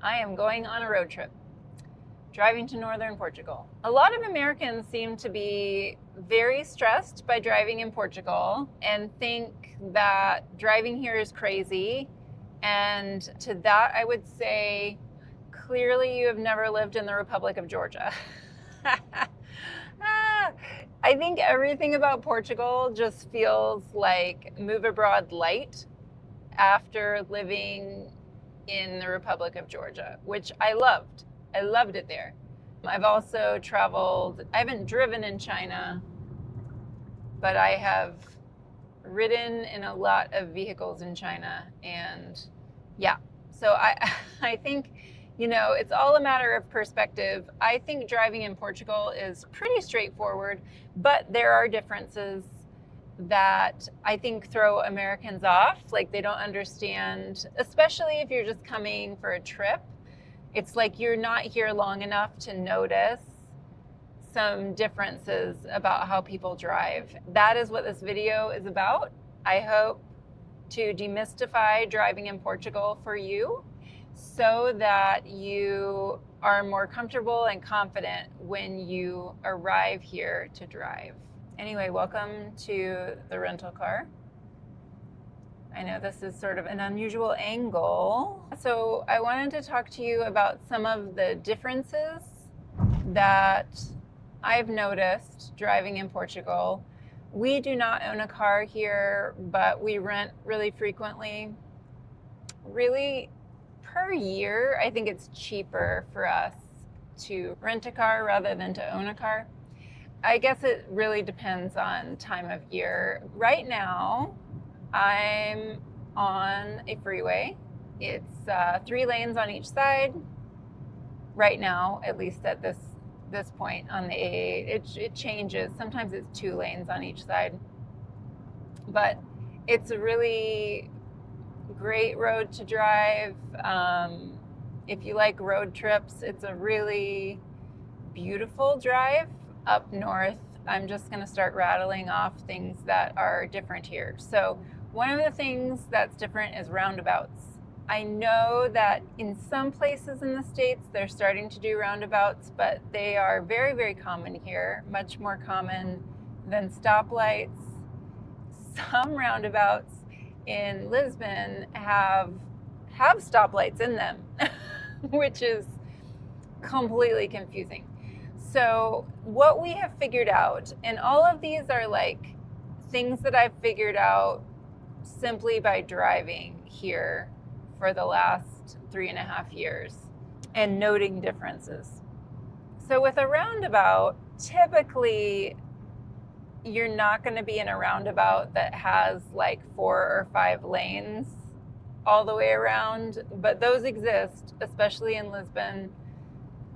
I am going on a road trip, driving to northern Portugal. A lot of Americans seem to be very stressed by driving in Portugal and think that driving here is crazy. And to that, I would say, clearly you have never lived in the Republic of Georgia. I think everything about Portugal just feels like move abroad light after living in the Republic of Georgia, which I loved. I loved it there. I've also traveled, I haven't driven in China, but I have ridden in a lot of vehicles in China. And yeah, so I think, it's all a matter of perspective. I think driving in Portugal is pretty straightforward, but there are differences that I think throw Americans off. Like they don't understand, especially if you're just coming for a trip. It's like you're not here long enough to notice some differences about how people drive. That is what this video is about. I hope to demystify driving in Portugal for you so that you are more comfortable and confident when you arrive here to drive. Anyway, welcome to the rental car. I know this is sort of an unusual angle. So I wanted to talk to you about some of the differences that I've noticed driving in Portugal. We do not own a car here, but we rent really frequently. Really, per year, I think it's cheaper for us to rent a car rather than to own a car. I guess it really depends on time of year. Right now, I'm on a freeway. It's 3 lanes on each side. Right now, at least at this point on the A8, it changes. Sometimes it's 2 lanes on each side. But it's a really great road to drive. If you like road trips, it's a really beautiful drive. Up north, I'm just going to start rattling off things that are different here. So one of the things that's different is roundabouts. I know that in some places in the States, they're starting to do roundabouts, but they are very, very common here, much more common than stoplights. Some roundabouts in Lisbon have stoplights in them, which is completely confusing. So what we have figured out, and all of these are like things that I've figured out simply by driving here for the last 3.5 years and noting differences. So with a roundabout, typically you're not going to be in a roundabout that has like 4 or 5 lanes all the way around, but those exist, especially in Lisbon,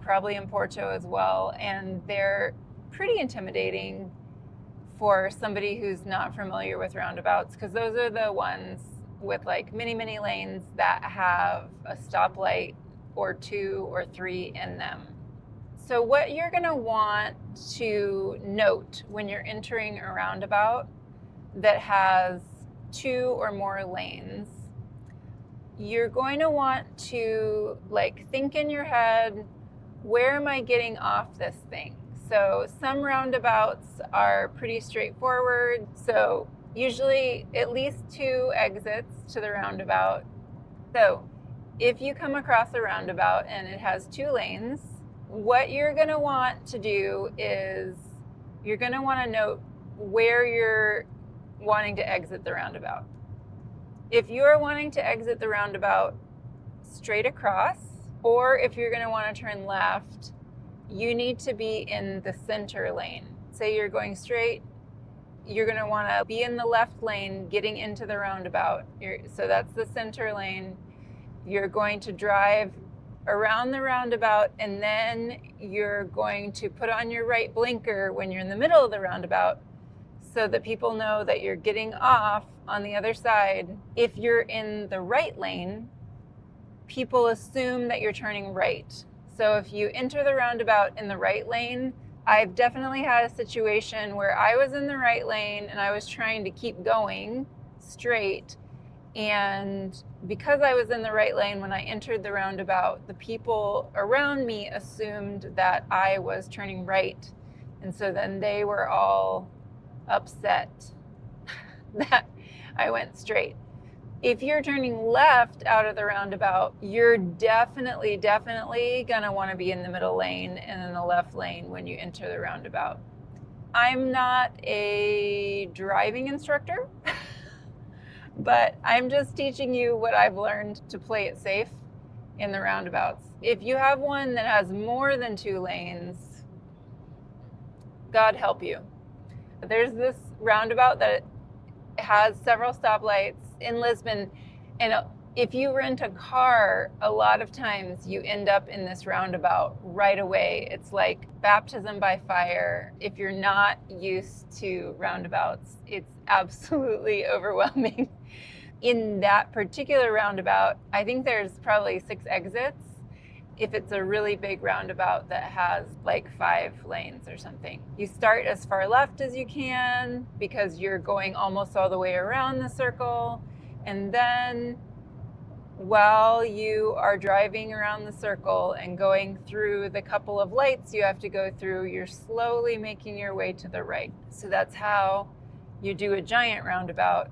probably in Porto as well, and they're pretty intimidating for somebody who's not familiar with roundabouts, because those are the ones with like many lanes that have a stoplight or 2 or 3 in them. So what you're going to want to note when you're entering a roundabout that has 2 or more lanes, you're going to want to like think in your head, where am I getting off this thing? So some roundabouts are pretty straightforward. So usually at least 2 exits to the roundabout. So if you come across a roundabout and it has 2 lanes, what you're going to want to do is you're going to want to note where you're wanting to exit the roundabout. If you are wanting to exit the roundabout straight across, or if you're going to want to turn left, you need to be in the center lane. Say you're going straight, you're going to want to be in the left lane getting into the roundabout. So that's the center lane. You're going to drive around the roundabout, and then you're going to put on your right blinker when you're in the middle of the roundabout so that people know that you're getting off on the other side. If you're in the right lane, people assume that you're turning right. So if you enter the roundabout in the right lane, I've definitely had a situation where I was in the right lane and I was trying to keep going straight, And because I was in the right lane when I entered the roundabout, the people around me assumed that I was turning right. And so then they were all upset that I went straight. If you're turning left out of the roundabout, you're definitely going to want to be in the middle lane and in the left lane when you enter the roundabout. I'm not a driving instructor, but I'm just teaching you what I've learned to play it safe in the roundabouts. If you have one that has more than 2 lanes, God help you. There's this roundabout that has several stoplights in Lisbon, and if you rent a car, a lot of times you end up in this roundabout right away. It's like baptism by fire. If you're not used to roundabouts, it's absolutely overwhelming. In that particular roundabout, I think there's probably 6 exits if it's a really big roundabout that has like 5 lanes or something. You start as far left as you can because you're going almost all the way around the circle. And then while you are driving around the circle and going through the couple of lights you have to go through, you're slowly making your way to the right. So that's how you do a giant roundabout.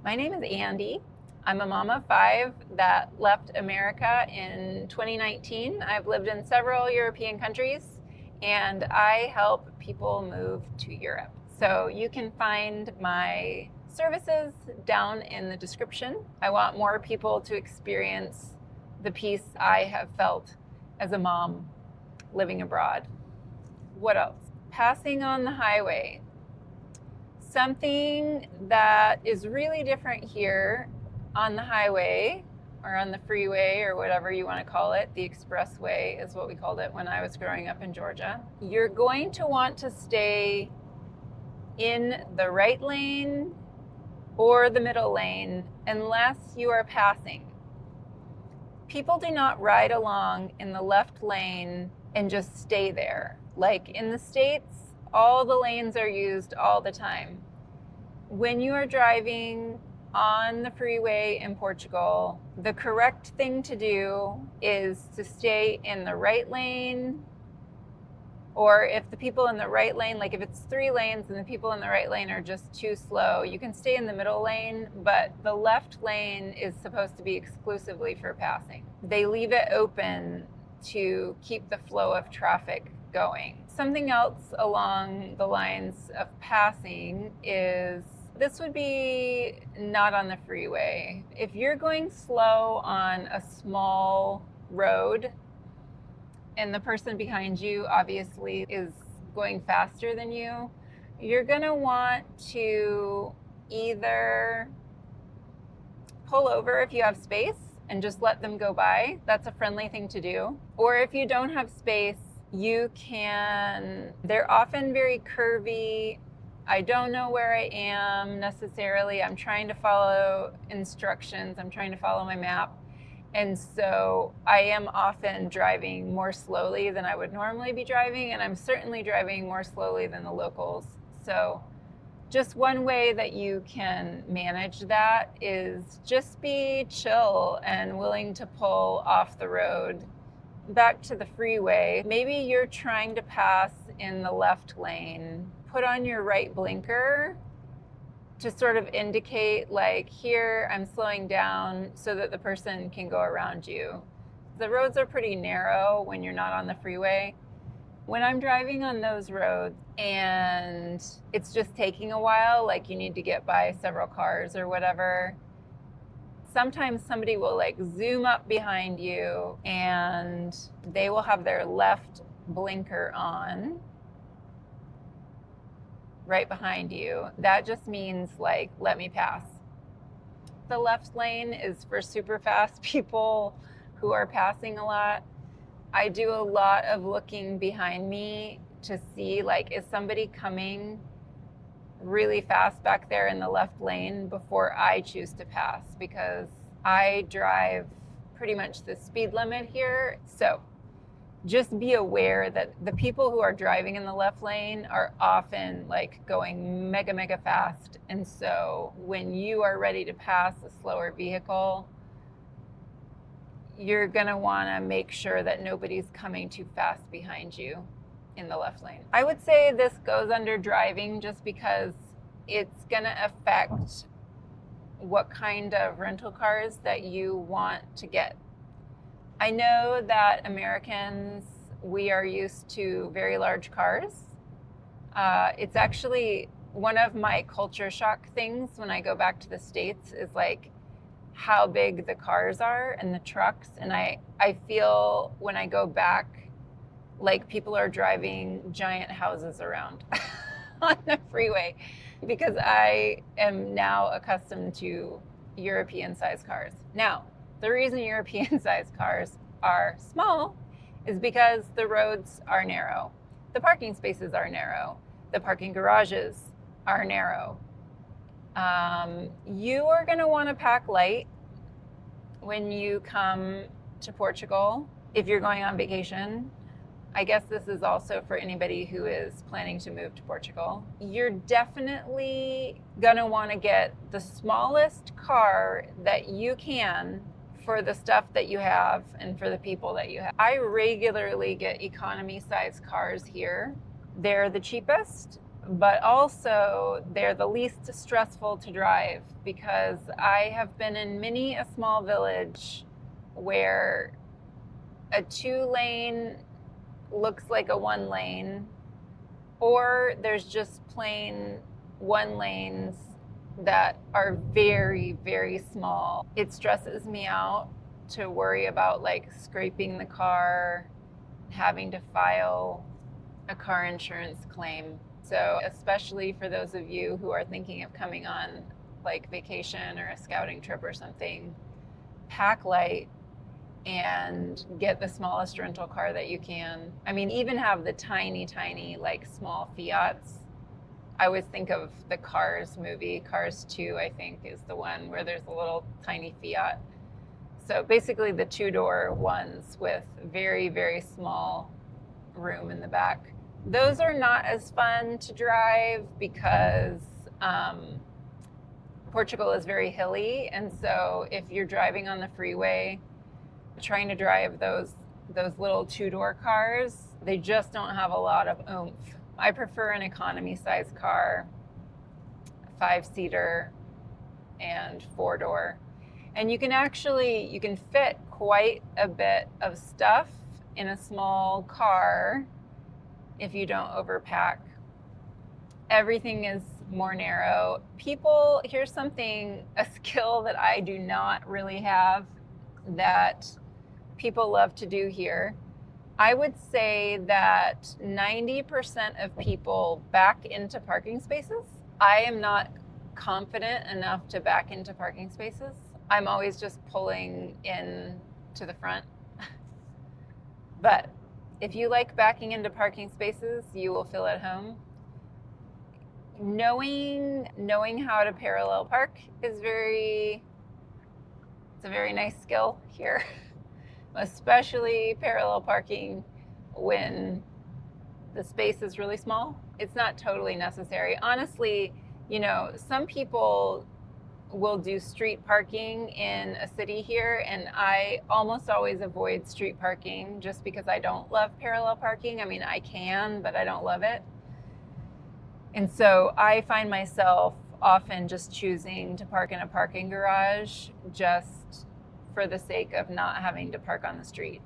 My name is Andie. I'm a mama of 5 that left America in 2019. I've lived in several European countries, and I help people move to Europe. So you can find my services down in the description. I want more people to experience the peace I have felt as a mom living abroad. What else? Passing on the highway. Something that is really different here on the highway or on the freeway or whatever you want to call it. The expressway is what we called it when I was growing up in Georgia. You're going to want to stay in the right lane or the middle lane unless you are passing. People do not ride along in the left lane and just stay there. Like in the States, all the lanes are used all the time. When you are driving on the freeway in Portugal, the correct thing to do is to stay in the right lane, or if the people in the right lane, like if it's 3 lanes and the people in the right lane are just too slow, you can stay in the middle lane, but the left lane is supposed to be exclusively for passing. They leave it open to keep the flow of traffic going. Something else along the lines of passing is, this would be not on the freeway. If you're going slow on a small road and the person behind you obviously is going faster than you, you're gonna want to either pull over if you have space and just let them go by. That's a friendly thing to do. Or if you don't have space, you can, they're often very curvy. I don't know where I am necessarily. I'm trying to follow instructions. I'm trying to follow my map. And so I am often driving more slowly than I would normally be driving, and I'm certainly driving more slowly than the locals. So just one way that you can manage that is just be chill and willing to pull off the road. Back to the freeway, maybe you're trying to pass in the left lane. Put on your right blinker to sort of indicate, like, here, I'm slowing down so that the person can go around you. The roads are pretty narrow when you're not on the freeway. When I'm driving on those roads and it's just taking a while, like you need to get by several cars or whatever, sometimes somebody will like zoom up behind you and they will have their left blinker on right behind you. That just means like, let me pass. The left lane is for super fast people who are passing a lot. I do a lot of looking behind me to see, like, is somebody coming really fast back there in the left lane before I choose to pass, because I drive pretty much the speed limit here. So just be aware that the people who are driving in the left lane are often like going mega, mega fast. And so when you are ready to pass a slower vehicle, you're going to want to make sure that nobody's coming too fast behind you in the left lane. I would say this goes under driving just because it's going to affect what kind of rental cars that you want to get. I know that Americans, we are used to very large cars. It's actually one of my culture shock things when I go back to the States is like how big the cars are and the trucks. And I feel when I go back, like people are driving giant houses around on the freeway because I am now accustomed to European sized cars. Now, the reason European sized cars are small is because the roads are narrow. The parking spaces are narrow. The parking garages are narrow. You are going to want to pack light when you come to Portugal if you're going on vacation. I guess this is also for anybody who is planning to move to Portugal. You're definitely going to want to get the smallest car that you can for the stuff that you have and for the people that you have. I regularly get economy size cars here. They're the cheapest, but also they're the least stressful to drive because I have been in many a small village where a 2-lane looks like a 1-lane, or there's just plain 1-lanes that are very, very small. It stresses me out to worry about like scraping the car, having to file a car insurance claim. So especially for those of you who are thinking of coming on like vacation or a scouting trip or something, pack light and get the smallest rental car that you can. I mean, even have the tiny, tiny, like small Fiats. I always think of the Cars movie. Cars 2, I think, is the one where there's a little tiny Fiat. So basically the 2-door ones with very, very small room in the back. Those are not as fun to drive because Portugal is very hilly. And so if you're driving on the freeway, trying to drive those little 2-door cars, they just don't have a lot of oomph. I prefer an economy size car, 5-seater and 4-door. And you can fit quite a bit of stuff in a small car if you don't overpack. Everything is more narrow. Here's a skill that I do not really have that people love to do here. I would say that 90% of people back into parking spaces. I am not confident enough to back into parking spaces. I'm always just pulling in to the front. But if you like backing into parking spaces, you will feel at home. Knowing how to parallel park is it's a very nice skill here. Especially parallel parking when the space is really small. It's not totally necessary. Honestly, some people will do street parking in a city here, and I almost always avoid street parking just because I don't love parallel parking. I mean, I can, but I don't love it. And so I find myself often just choosing to park in a parking garage just for the sake of not having to park on the street.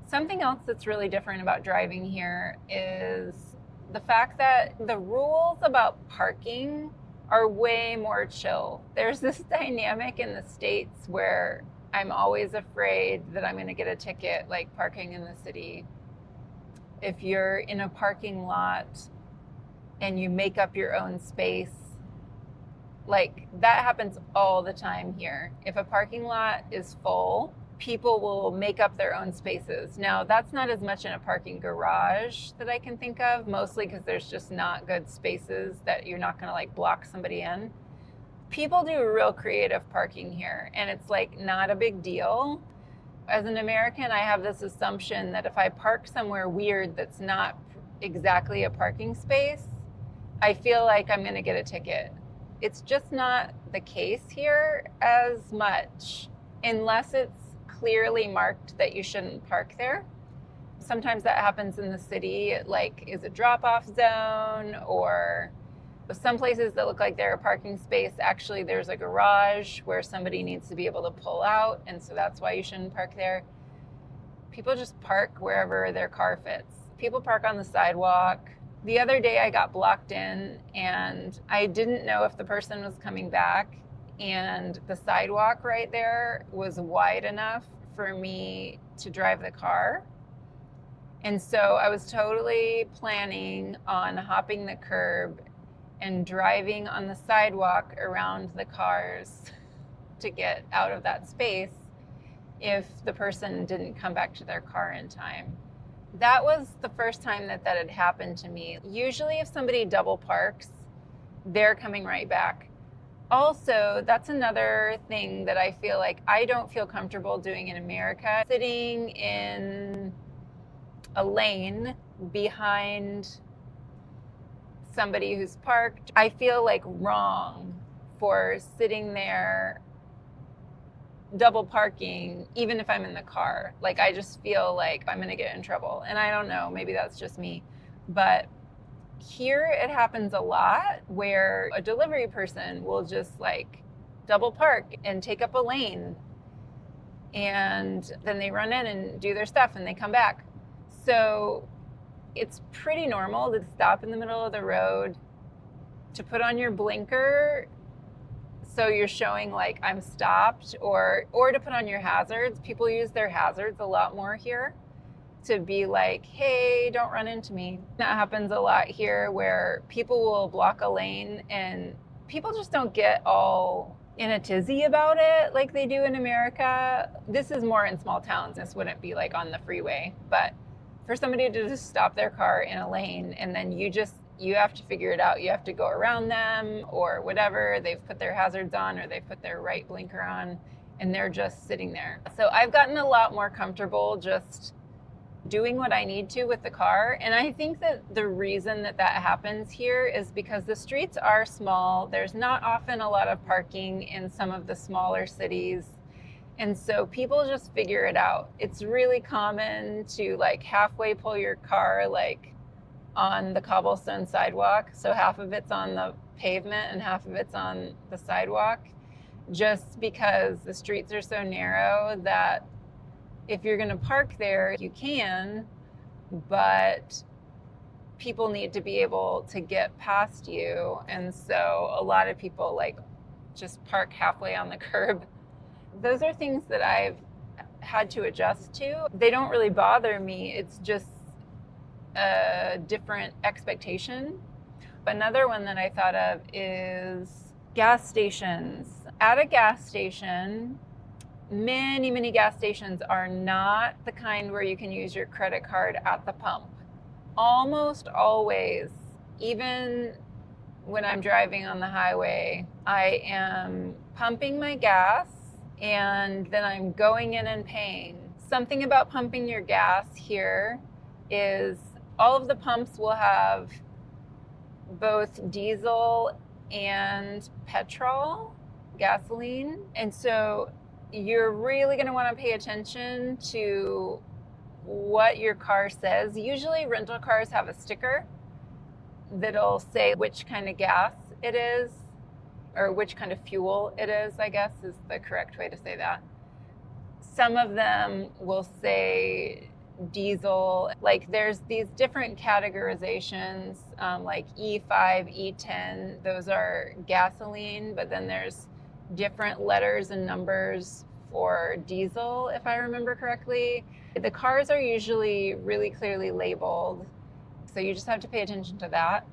Something else that's really different about driving here is the fact that the rules about parking are way more chill. There's this dynamic in the States where I'm always afraid that I'm going to get a ticket, like parking in the city. If you're in a parking lot and you make up your own space, like that happens all the time here. If a parking lot is full, people will make up their own spaces. Now, that's not as much in a parking garage that I can think of, mostly because there's just not good spaces that you're not going to like block somebody in. People do real creative parking here, and it's like not a big deal. As an American, I have this assumption that if I park somewhere weird that's not exactly a parking space, I feel like I'm going to get a ticket. It's just not the case here as much, unless it's clearly marked that you shouldn't park there. Sometimes that happens in the city, like is a drop-off zone, or some places that look like they're a parking space, actually there's a garage where somebody needs to be able to pull out, and so that's why you shouldn't park there. People just park wherever their car fits. People park on the sidewalk. The other day I got blocked in and I didn't know if the person was coming back, and the sidewalk right there was wide enough for me to drive the car. And so I was totally planning on hopping the curb and driving on the sidewalk around the cars to get out of that space if the person didn't come back to their car in time. That was the first time that had happened to me. Usually if somebody double parks, they're coming right back. Also, that's another thing that I feel like I don't feel comfortable doing in America. Sitting in a lane behind somebody who's parked, I feel like wrong for sitting there double parking, even if I'm in the car. Like, I just feel like I'm going to get in trouble. And I don't know, maybe that's just me. But here it happens a lot where a delivery person will just like double park and take up a lane. And then they run in and do their stuff and they come back. So it's pretty normal to stop in the middle of the road, to put on your blinker so you're showing like I'm stopped, or to put on your hazards. People use their hazards a lot more here to be like, hey, don't run into me. That happens a lot here where people will block a lane and people just don't get all in a tizzy about it like they do in America. This is more in small towns. This wouldn't be like on the freeway, but for somebody to just stop their car in a lane and then you have to figure it out. You have to go around them or whatever. They've put their hazards on or they've put their right blinker on and they're just sitting there. So I've gotten a lot more comfortable just doing what I need to with the car. And I think that the reason that happens here is because the streets are small. There's not often a lot of parking in some of the smaller cities. And so people just figure it out. It's really common to like halfway pull your car like on the cobblestone sidewalk. So half of it's on the pavement and half of it's on the sidewalk, just because the streets are so narrow that if you're going to park there, you can, but people need to be able to get past you. And so a lot of people like just park halfway on the curb. Those are things that I've had to adjust to. They don't really bother me. It's just a different expectation. Another one that I thought of is gas stations. At a gas station, many gas stations are not the kind where you can use your credit card at the pump. Almost always, even when I'm driving on the highway, I am pumping my gas and then I'm going in and paying. Something about pumping your gas here is all of the pumps will have both diesel and petrol, gasoline. And so you're really going to want to pay attention to what your car says. Usually rental cars have a sticker that'll say which kind of gas it is, or which kind of fuel it is, I guess is the correct way to say that. Some of them will say diesel. Like there's these different categorizations, like E5, E10, those are gasoline, but then there's different letters and numbers for diesel, if I remember correctly. The cars are usually really clearly labeled, so you just have to pay attention to that.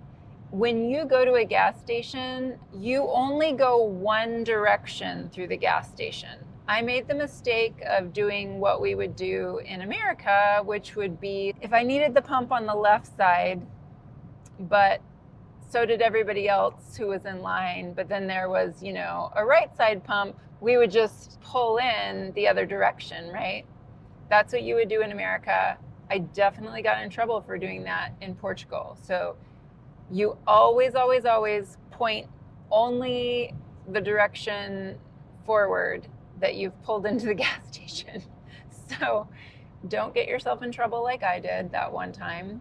When you go to a gas station, you only go one direction through the gas station. I made the mistake of doing what we would do in America, which would be if I needed the pump on the left side, but so did everybody else who was in line, but then there was, a right side pump, we would just pull in the other direction, right? That's what you would do in America. I definitely got in trouble for doing that in Portugal. So you always, always, always point only the direction forward that you've pulled into the gas station. So don't get yourself in trouble like I did that one time.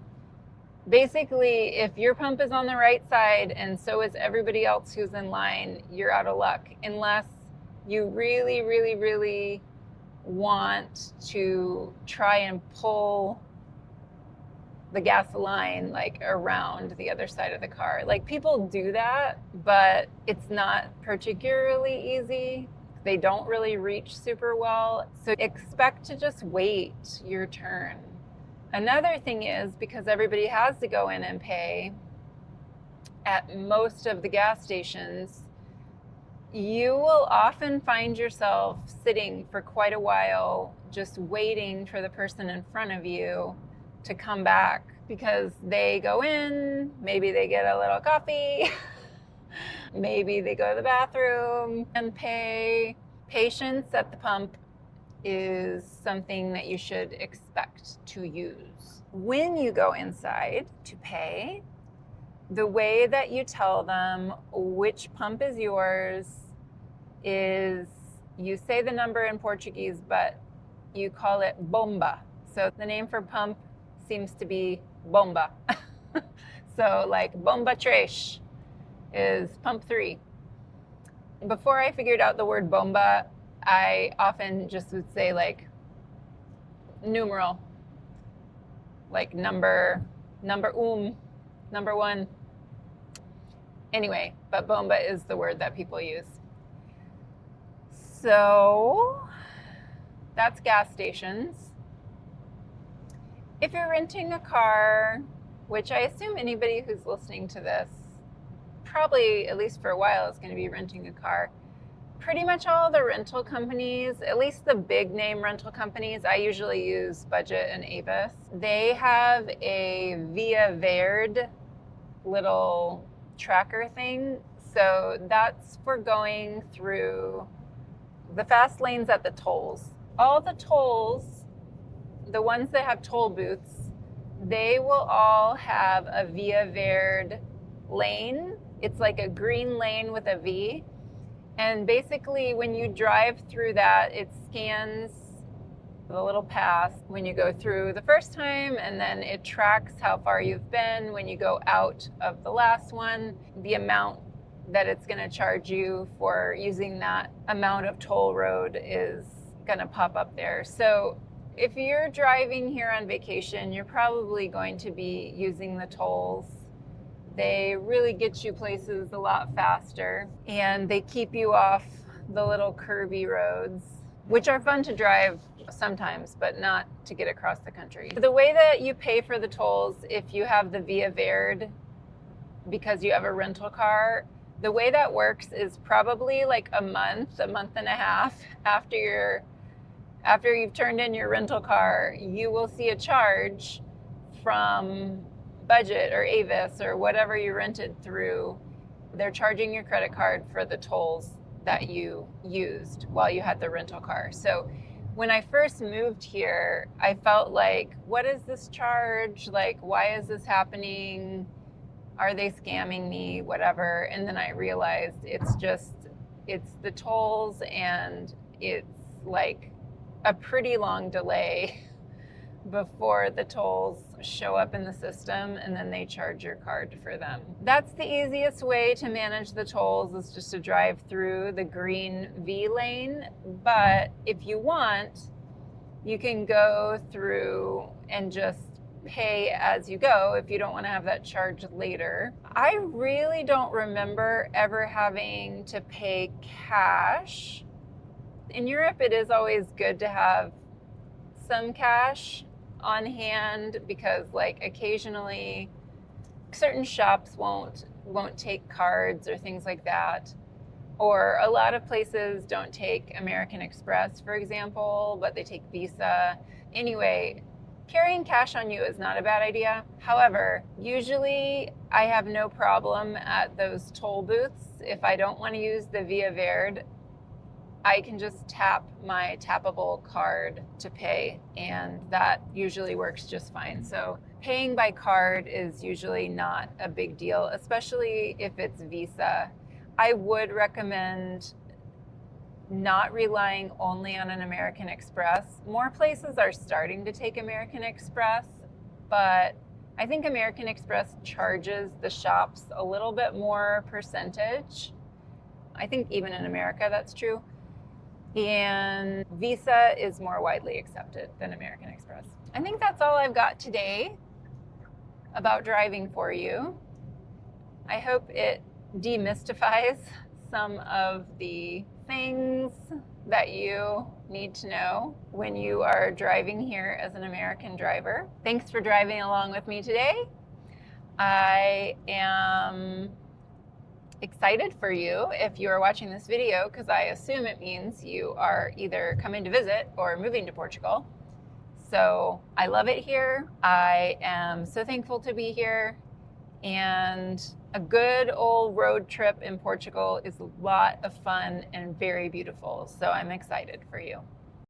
Basically, if your pump is on the right side and so is everybody else who's in line, you're out of luck. Unless you really, really, really want to try and pull the gas line like around the other side of the car. Like, people do that, but it's not particularly easy. They don't really reach super well. So expect to just wait your turn. Another thing is, because everybody has to go in and pay at most of the gas stations, you will often find yourself sitting for quite a while just waiting for the person in front of you to come back, because they go in, maybe they get a little coffee, maybe they go to the bathroom and pay. Patience at the pump is something that you should expect to use. When you go inside to pay, the way that you tell them which pump is yours is you say the number in Portuguese, but you call it bomba. So the name for pump seems to be bomba. So like bomba tres is pump 3. Before I figured out the word bomba, I often just would say like numeral, like number 1. Anyway, but bomba is the word that people use. So that's gas stations. If you're renting a car, which I assume anybody who's listening to this probably, at least for a while, is going to be renting a car, pretty much all the rental companies, at least the big name rental companies, I usually use Budget and Avis, they have a Via Verde little tracker thing. So that's for going through the fast lanes at the tolls. All the tolls, the ones that have toll booths, they will all have a Via Verde lane. It's like a green lane with a V. And basically, when you drive through that, it scans the little pass when you go through the first time, and then it tracks how far you've been when you go out of the last one. The amount that it's going to charge you for using that amount of toll road is going to pop up there. So if you're driving here on vacation, you're probably going to be using the tolls. They really get you places a lot faster, and they keep you off the little curvy roads, which are fun to drive sometimes, but not to get across the country. The way that you pay for the tolls, if you have the Via Verde, because you have a rental car, the way that works is probably like a month and a half after you've turned in your rental car, you will see a charge from Budget or Avis or whatever you rented through. They're charging your credit card for the tolls that you used while you had the rental car. So when I first moved here, I felt like, what is this charge? Like, why is this happening? Are they scamming me? Whatever. And then I realized it's the tolls, and it's like a pretty long delay before the tolls show up in the system, and then they charge your card for them. That's the easiest way to manage the tolls, is just to drive through the green V lane. But if you want, you can go through and just pay as you go if you don't want to have that charge later. I really don't remember ever having to pay cash. In Europe, it is always good to have some cash on hand, because like occasionally certain shops won't take cards or things like that, or a lot of places don't take American Express, for example, but they take Visa. Anyway, carrying cash on you is not a bad idea. However, usually I have no problem at those toll booths if I don't want to use the Via Verde I can just tap my tappable card to pay, and that usually works just fine. So paying by card is usually not a big deal, especially if it's Visa. I would recommend not relying only on an American Express. More places are starting to take American Express, but I think American Express charges the shops a little bit more percentage. I think even in America that's true. And Visa is more widely accepted than American Express. I think that's all I've got today about driving for you. I hope it demystifies some of the things that you need to know when you are driving here as an American driver. Thanks for driving along with me today. I am excited for you if you are watching this video, because I assume it means you are either coming to visit or moving to Portugal. So I love it here. I am so thankful to be here, and a good old road trip in Portugal is a lot of fun and very beautiful. So I'm excited for you.